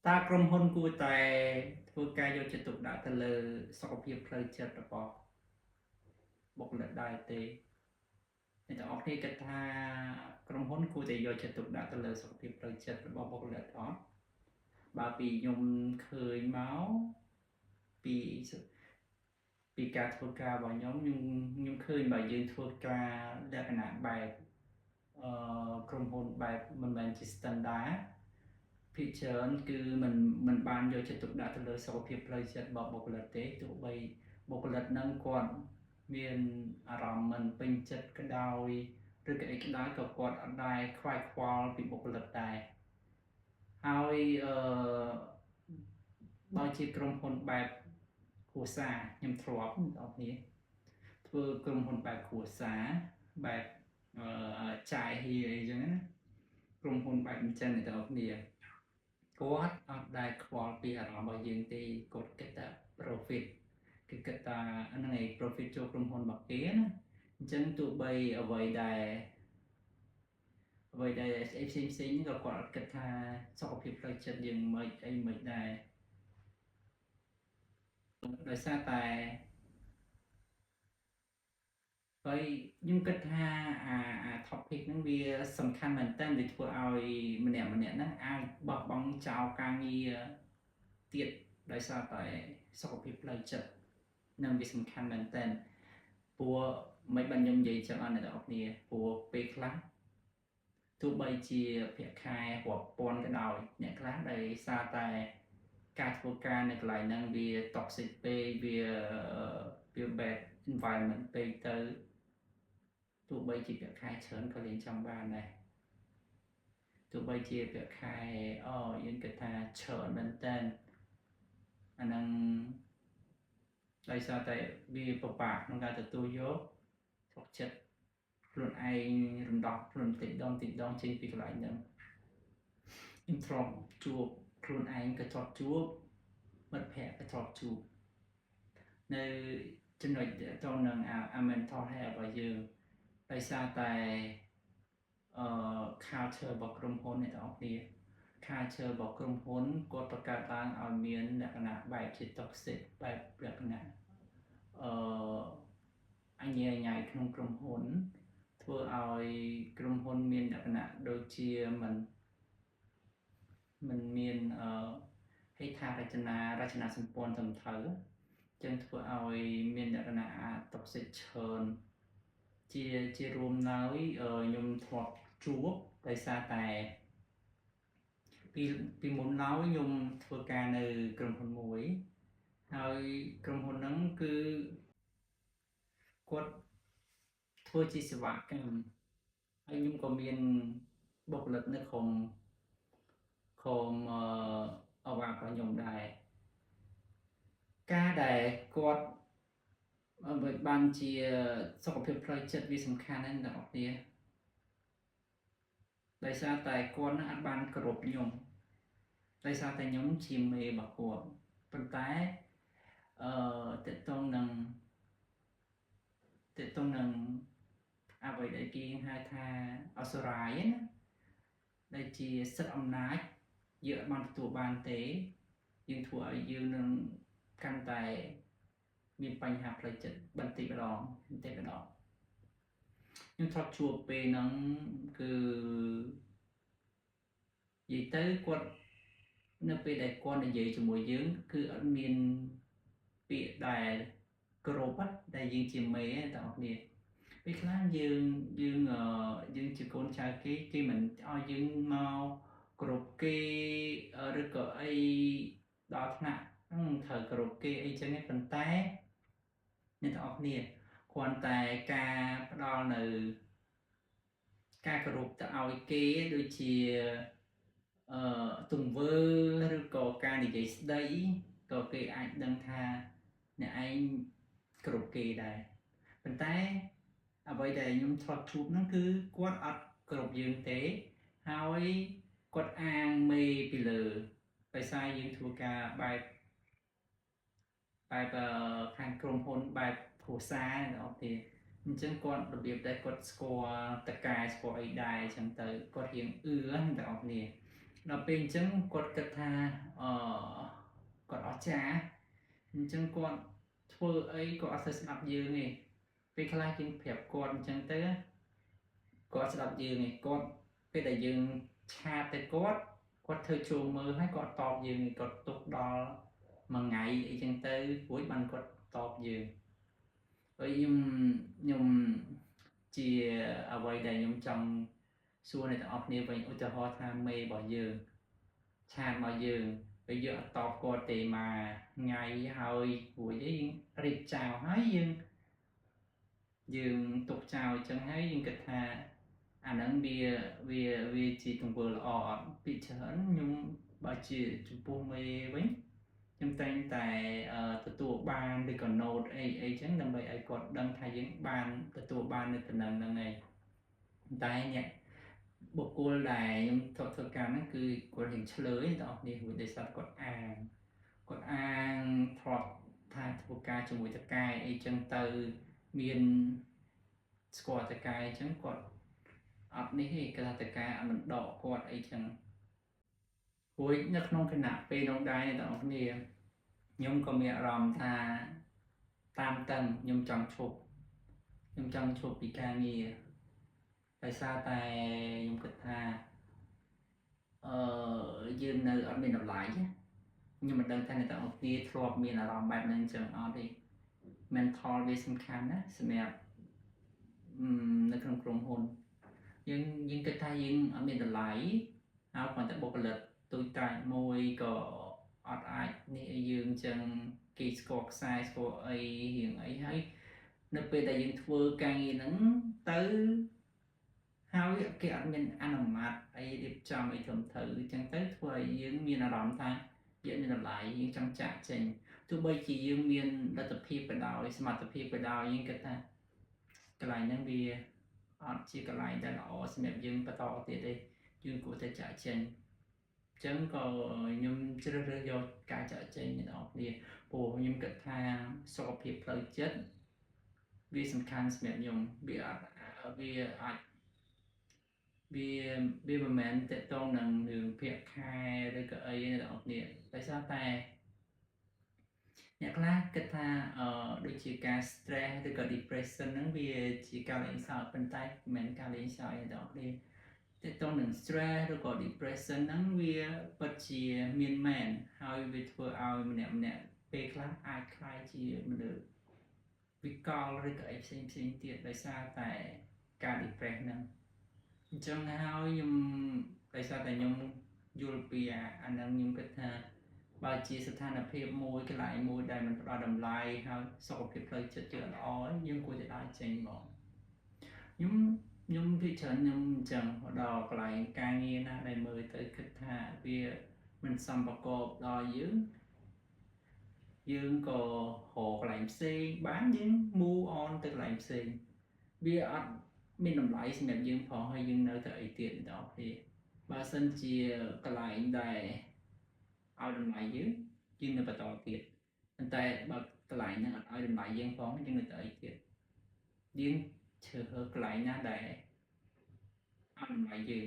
តាក្រុមហ៊ុនគួរតែធ្វើការយកចិត្តទុកដាក់ទៅលើសុខភាពផ្លូវចិត្តរបស់បុគ្គលិកដែរទេអ្នកទាំងអស់គ្នាគិតថាក្រុមហ៊ុនគួរតែយកចិត្តទុកដាក់ទៅលើសុខភាពផ្លូវចិត្តរបស់បុគ្គលិកអត់បើពីខ្ញុំឃើញមកពីការធ្វើការរបស់ខ្ញុំឃើញបើយើងធ្វើការលក្ខណៈបែបក្រុមហ៊ុនបែបមិនមែនជា standard ភាគច្រើនគឺมันបានយកចិត្តទុកដាក់ទៅលើសុខភាពផ្លូវចិត្តរបស់បុគ្គលិកទេទោះបីបុគ្គលិកនឹងគាត់មានអារម្មណ៍មិនពេញចិត្តក៏ដោយឬក៏អីក៏ដោយក៏គាត់អត់ដែរខ្វាយខ្វល់ពីបុគ្គលិកដែរហើយបើជាក្រុមហ៊ុនបែបគ្រួសារខ្ញុំធ្លាប់បងប្អូនធ្វើក្រុមហ៊ុនបែបគ្រួសារបែបចាយហៀអីចឹងណាក្រុមហ៊ុនបែបអញ្ចឹងអ្នកទាំងអស់គ្នាគាត់អត់ដែលខ្វល់ពីអារម្មណ៍របស់យើងទេគាត់គិតតែ profit គឺគិតថាហ្នឹងឯង profit ចូលក្រុមហ៊ុនរបស់គេណាអញ្ចឹងទោះបីអ្វីដែលផ្សេងក៏គាត់អត់គិតថាសុខភាពផ្លូវចិត្តយើងមិនអីមិនដែរដោយសារតែហើយខ្ញុំគិតថាអា topic ហ្នឹងវាសំខាន់មែនតើវាធ្វើឲ្យម្នាក់ហ្នឹងអាចបោះបង់ចោលការងារទៀតដោយសារតែសុខភាពផ្លូវចិត្តនឹងវាសំខាន់មែនតើព្រោះមិនបានខ្ញុំនិយាយចឹងអត់អ្នកទាំងអស់គ្នាព្រោះពេលខ្លះទោះបីជាប្រាក់ខែរាប់ពាន់ក៏ដោយអ្នកខ្លះដែលសារតែការធ្វើការនៅកន្លែងហ្នឹងវា toxic ពេកវា bad environment ពេកទៅទោះបីជាប្រាក់ខែច្រើនក៏យើងចង់បានដែរទោះបីជាប្រាក់ខែយើងគិតថាច្រើនមែនតើអាហ្នឹងដោយសារតែវាពិបាកក្នុងការទទួលយកស្រុកចិត្តខ្លួនឯងរំដោះខ្លួនតិចដងចេញពីកន្លែងហ្នឹងខ្ញុំធ្លាប់ជួបខ្លួនឯងក៏ធ្លាប់ជួបមិត្តភ័ក្តិក៏ធ្លាប់ជួបនៅចំណុចទៅនឹងmental health របស់យើងដោយសារតែculture របស់ក្រុមហ៊ុនអ្នកទាំងអស់គ្នា culture របស់ក្រុមហ៊ុនគាត់បង្កើតឡើងឲ្យមានលក្ខណៈបែបជា toxic បែបលក្ខណៈអញ្ញៃក្នុងក្រុមហ៊ុនធ្វើឲ្យក្រុមហ៊ុនមានលក្ខណៈដូចជាមិនមានហេដ្ឋារចនាសម្ព័ន្ធត្រឹមត្រូវចឹងធ្វើឲ្យមានលក្ខណៈ toxic ច្រើនជារួមនៅខ្ញុំធ្លាប់ជួបដោយសារតែពីមុនឡើយខ្ញុំធ្វើការនៅក្រុមហ៊ុនមួយហើយក្រុមហ៊ុនហ្នឹងគឺគាត់ធ្វើជាសេវាកម្មហើយខ្ញុំក៏មានបុគ្គលិកនៅក្រុមអវ៉ារបស់ខ្ញុំដែរការដែលគាត់បានជាសុខភាពផ្លូវចិត្តវាសំខាន់ណាស់អ្នកនរគ្នាដោយសារតែគាត់នឹងអត់បានគោរពខ្ញុំដោយសារតែខ្ញុំជាមេរបស់គាត់ប៉ុន្តែតើតងនឹងអ្វីដែលគេហៅថាអសុរាយណាដែលជាសិទ្ធិអំណាចយើងអត់បានទទួលបានទេយើងធ្វើឲ្យយើងនឹងកាន់តែមានបញ្ហាផ្លូវចិត្តបន្តិចម្ដងខ្ញុំធ្លាប់ជួបពេលហ្នឹងគឺនិយាយទៅគាត់នៅពេលដែលគាត់និយាយជាមួយយើងគឺអត់មានពាក្យដែលគោរពដែលយើងជាមេតែបងប្អូនពេលខ្លះយើងជាកូនចៅគេមិនឲ្យយើងមកគោរពគេឬក៏អីដល់ថ្នាក់ត្រូវគោរពគេអីចឹងប៉ុន្តែអ្នកទាំងអស់គ្នាគ្រាន់តែការផ្ដល់នៅការគោរពទៅឲ្យគេដូចជាទង្វើឬក៏ការនិយាយស្ដីក៏គេអាចដឹងថាអ្នកឯងគោរពគេដែរប៉ុន្តែអ្វីដែលខ្ញុំធ្លាប់ជួបហ្នឹងគឺគាត់អត់គោរពយើងទេហើយគាត់អាងមេពីលើដោយសារយើងធ្វើការបែបខាងក្រុមហ៊ុនបែបគ្រួសារអ្នកនរគ្នាអញ្ចឹងគាត់របៀបដែលគាត់ស្គាល់តកែស្គាល់អីដែរអញ្ចឹងទៅគាត់រៀងអ្នកនរគ្នា ដល់ពេលអញ្ចឹងគាត់គិតថាគាត់អស្ចារ្យអញ្ចឹងគាត់ធ្វើអីក៏អត់សូវស្ដាប់យើងទេពេលខ្លះយើងប្រាប់គាត់អញ្ចឹងទៅគាត់ស្ដាប់យើងទេគាត់ពេលដែលយើងឆាតទៅគាត់ធ្វើចូលមើលហើយគាត់តបយើងគាត់ទុកដល់មួយថ្ងៃអីចឹងទៅរួចបានគាត់តបយើងហើយខ្ញុំជាអ្វីដែលខ្ញុំចង់សួរអ្នកទាំងអស់គ្នាវិញឧទាហរណ៍ថាមេរបស់យើងឆាតមកយើងពេលយើងអត់តបគាត់ទេមកថ្ងៃហើយរួចយើងរៀបចោលហើយយើងទុកចោលអញ្ចឹងហើយយើងគិតថាអាហ្នឹងវាជាទង្វើល្អអត់ពីច្រើនខ្ញុំបើជាចំពោះមេវិញខ្ញុំតែងតែទទួលបានឬក៏ note អីចឹងដើម្បីឲ្យគាត់ដឹងថាយើងបានទទួលបាននៅតំណែងហ្នឹងឯងតែអ្នកបុគ្គលដែលខ្ញុំធ្វើការហ្នឹងគឺគាត់រៀងឆ្លើយបងប្អូននេះដោយសារគាត់អាងធ្លាប់ថាធ្វើការជាមួយតកែអីចឹងទៅមានស្គាល់តកែអញ្ចឹងគាត់អត់នេះទេគាត់ថាតកែអត់មិនដកគាត់អីចឹងរួចនៅក្នុងគណៈពេលនោះដែរបងប្អូនខ្ញុំក៏មានអារម្មណ៍ថាតាមតឹងខ្ញុំចង់ឈប់ពីការងារដោយសារតែខ្ញុំគិតថាយើងនៅអត់មានតម្លៃខ្ញុំមិនដឹងថាអ្នកទាំងអស់គ្នាធ្លាប់មានអារម្មណ៍បែបហ្នឹងចឹងអត់ទេ mental វាសំខាន់ណាសម្រាប់នៅក្នុងក្រុមហ៊ុនយើងគិតថាយើងអត់មានតម្លៃហើយប៉ុន្តែបុគ្គលិកទូចតាចមួយក៏អត់អាចនេះឲ្យយើងចឹងគេស្គាល់ខ្សែស្គាល់អីរៀងអីហើយនៅពេលដែលយើងធ្វើការងារហ្នឹងទៅហើយគេអត់មានអនុម័តអីរៀបចំអីត្រឹមត្រូវអញ្ចឹងទៅធ្វើឲ្យយើងមានអារម្មណ៍ថាយើងមានតម្លៃយើងចង់ចាក់ចេញទោះបីជាយើងមានលទ្ធភាពក៏ដោយសមត្ថភាពក៏ដោយយើងគិតថាកន្លែងហ្នឹងវាអត់ជាកន្លែងដែលល្អសម្រាប់យើងបន្តទៀតទេយើងគួរតែចាក់ចេញអញ្ចឹងក៏ខ្ញុំជ្រើសរើសយកការចាក់ចេញអ្នកនរគ្នាព្រោះខ្ញុំគិតថាសុខភាពផ្លូវចិត្តវាសំខាន់សម្រាប់ខ្ញុំវាអាចវាមិនមែនតកតងនឹងរឿងភាគខែឬក៏អីអ្នកនរគ្នាដោយសារតែអ្នកខ្លះគិតថាដូចជាការ stress ឬក៏ depression ហ្នឹងវាជាការលេងសើចប៉ុន្តែមិនមែនការលេងសើចទេបងប្អូនតកតងនឹង stress ឬក៏ depression ហ្នឹងវាពិតជាមានមែនហើយវាធ្វើឲ្យម្នាក់ពេលខ្លះអាចខ្លាយជាមនុស្សវិកលឬក៏អីផ្សេងទៀតដោយសារតែការ depress ហ្នឹងអញ្ចឹងហើយខ្ញុំដោយសារតែខ្ញុំយល់ពីអាហ្នឹងខ្ញុំគិតថាបើជាស្ថានភាពមួយកន្លែងមួយដែលមិនផ្ដល់តម្លៃហើយសុខភាពផ្លូវចិត្តយើងល្អយើងគួរតែដើរចេញមកខ្ញុំពីច្រើនខ្ញុំអញ្ចឹងដល់កន្លែងការងារណាដែលមើលទៅគិតថាវាមិនសមប្រកបដល់យើងក៏រកកន្លែងផ្សេងបានយើង move on ទៅកន្លែងផ្សេងវាអត់មានតម្លៃសម្រាប់យើងផងហើយយើងនៅតែអីទៀតដល់ពេលបើសិនជាកន្លែងដែលឲ្យតម្លៃយើងនៅបន្តទៀតប៉ុន្តែបើកន្លែងហ្នឹងអត់ឲ្យតម្លៃយើងផងយើងនៅតែអីទៀតយើងជ្រើសរើសកន្លែងណាដែលឲ្យតម្លៃយើង